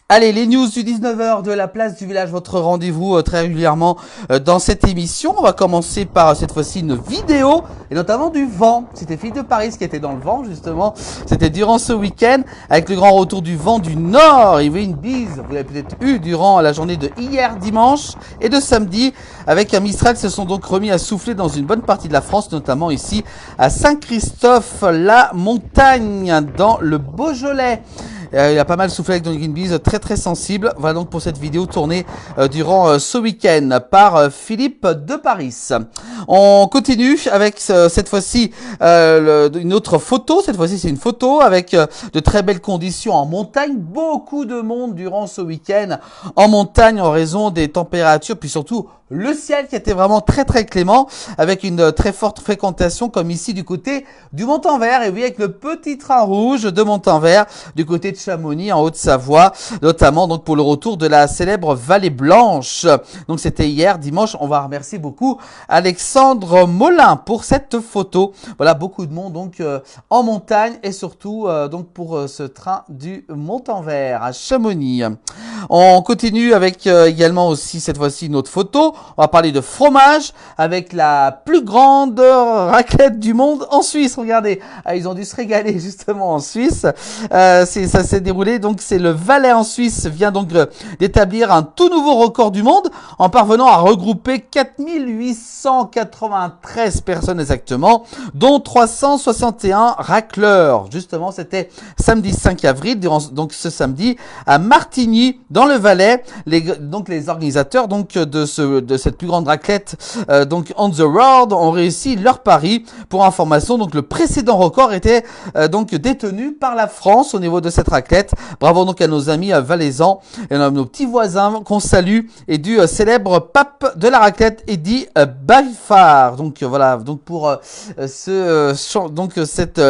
Allez, les news du 19h de la place du village, votre rendez-vous très régulièrement dans cette émission. On va commencer par cette fois-ci une vidéo et notamment du vent. C'était Philippe de Paris qui était dans le vent justement. C'était durant ce week-end avec le grand retour du vent du nord. Il y avait une bise, vous l'avez peut-être eu durant la journée de hier dimanche et de samedi avec un Mistral se sont donc remis à souffler dans une bonne partie de la France, notamment ici à Saint-Christophe-la-Montagne dans le Beaujolais. Il a pas mal soufflé avec donc une bise très sensible. Voilà donc pour cette vidéo tournée durant ce week-end par Philippe de Paris. On continue avec cette fois-ci une autre photo. Cette fois-ci c'est une photo avec de très belles conditions en montagne. Beaucoup de monde durant ce week-end en montagne en raison des températures, puis surtout le ciel qui était vraiment très clément avec une très forte fréquentation comme ici du côté du Montanvert. Et oui, avec le petit train rouge de Montanvert du côté de Chamonix en Haute-Savoie, notamment donc pour le retour de la célèbre Vallée Blanche. Donc c'était hier dimanche. On va remercier beaucoup Alexandre Molin pour cette photo. Voilà, beaucoup de monde donc en montagne et surtout donc pour ce train du Montanvert à Chamonix. On continue avec également aussi cette fois-ci une autre photo. On va parler de fromage avec la plus grande raclette du monde en Suisse. Regardez, ils ont dû se régaler justement en Suisse. Ça s'est déroulé, donc c'est le Valais en Suisse vient donc d'établir un tout nouveau record du monde en parvenant à regrouper 4893 personnes exactement, dont 361 racleurs. Justement, c'était samedi 5 avril, durant donc ce samedi à Martigny dans le Valais. Les organisateurs donc de cette plus grande raclette donc on the road ont réussi leur pari. Pour information, donc le précédent record était donc détenu par la France au niveau de cette raclette. Bravo donc à nos amis valaisans et à nos petits voisins qu'on salue et du célèbre pape de la raclette Eddy Baifard. Donc voilà, donc pour cette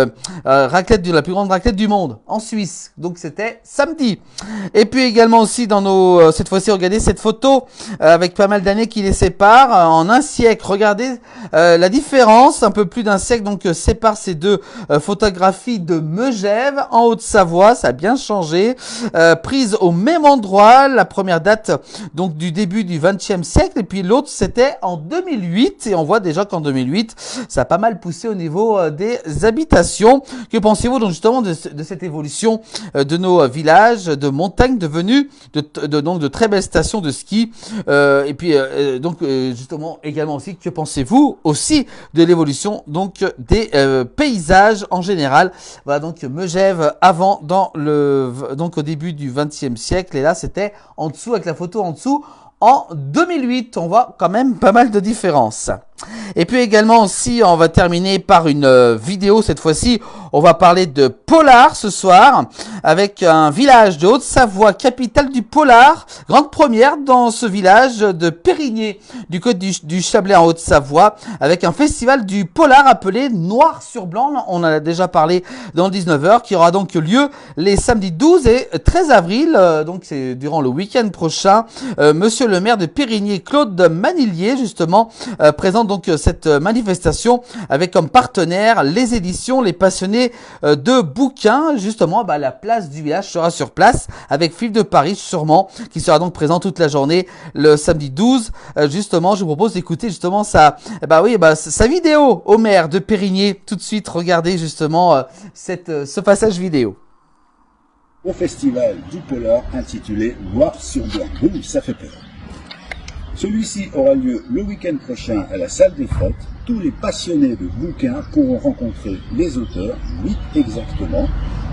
raclette de la plus grande raclette du monde en Suisse. Donc c'était samedi. Et puis également aussi dans cette fois-ci, regardez cette photo avec pas mal d'années qui les séparent en un siècle. Regardez la différence, un peu plus d'un siècle donc sépare ces deux photographies de Megève en Haute-Savoie. Ça a bien changé, prise au même endroit. La première date donc du début du XXe siècle et puis l'autre c'était en 2008 et on voit déjà qu'en 2008 ça a pas mal poussé au niveau des habitations. Que pensez-vous donc justement de cette évolution de nos villages de montagne devenus de très belles stations de ski et puis justement également aussi que pensez-vous aussi de l'évolution donc des paysages en général. Voilà donc Megève avant donc au début du XXe siècle et là c'était en dessous avec la photo en dessous en 2008. On voit quand même pas mal de différences. Et puis également aussi, on va terminer par une vidéo. Cette fois-ci, on va parler de polar ce soir avec un village de Haute-Savoie, capitale du polar. Grande première dans ce village de Périgné, du côté du Chablais en Haute-Savoie, avec un festival du polar appelé Noir sur Blanc. On en a déjà parlé dans le 19h, qui aura donc lieu les samedis 12 et 13 avril. Donc c'est durant le week-end prochain. Monsieur le maire de Périgné, Claude Manillier, justement, présente donc cette manifestation avec comme partenaire les éditions Les Passionnés de bouquins. Justement, la place du village sera sur place avec Philippe de Paris sûrement, qui sera donc présent toute la journée le samedi 12. Justement, je vous propose d'écouter justement sa vidéo au maire de Périgné. Tout de suite, regardez justement ce passage vidéo. Au festival du polar intitulé Noir sur Blanc. Ouh, ça fait peur. Celui-ci aura lieu le week-end prochain à la salle des fêtes. Tous les passionnés de bouquins pourront rencontrer les auteurs, 8 exactement,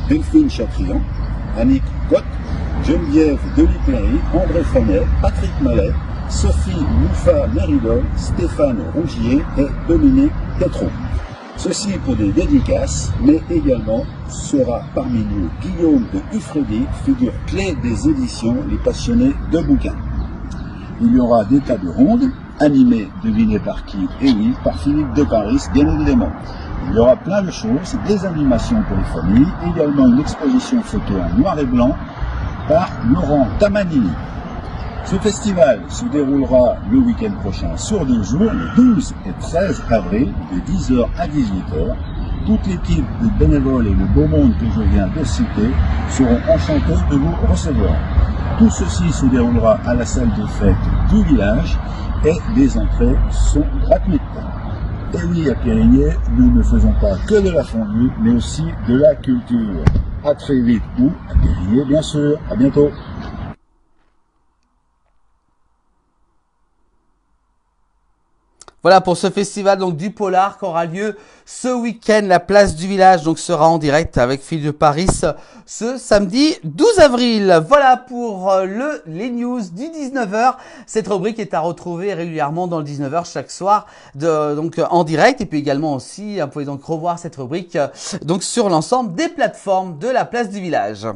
Delphine Chatrian, Annick Cotte, Geneviève Delis-Perry, André Fenet, Patrick Mallet, Sophie Mouffa-Meridol, Stéphane Rougier et Dominique Tétron. Ceci pour des dédicaces, mais également sera parmi nous Guillaume de Uffredi, figure clé des éditions Les Passionnés de bouquins. Il y aura des tables rondes, animées, devinez par qui? Et oui, par Philippe de Paris, bien évidemment. Il y aura plein de choses, des animations pour les familles, également une exposition photo en noir et blanc par Laurent Tamanini. Ce festival se déroulera le week-end prochain sur 2 jours, le 12 et 13 avril, de 10h à 18h. Toute l'équipe de bénévoles et le beau monde que je viens de citer seront enchantés de vous recevoir. Tout ceci se déroulera à la salle de fête du village et les entrées sont gratuites. Et oui, à Périgny, nous ne faisons pas que de la fondue, mais aussi de la culture. À très vite, ou à Périgny, bien sûr. À bientôt. Voilà pour ce festival donc du polar qui aura lieu ce week-end. La place du village donc sera en direct avec Phil de Paris ce samedi 12 avril. Voilà pour les news du 19h. Cette rubrique est à retrouver régulièrement dans le 19h chaque soir donc en direct, et puis également aussi vous pouvez donc revoir cette rubrique donc sur l'ensemble des plateformes de la place du village.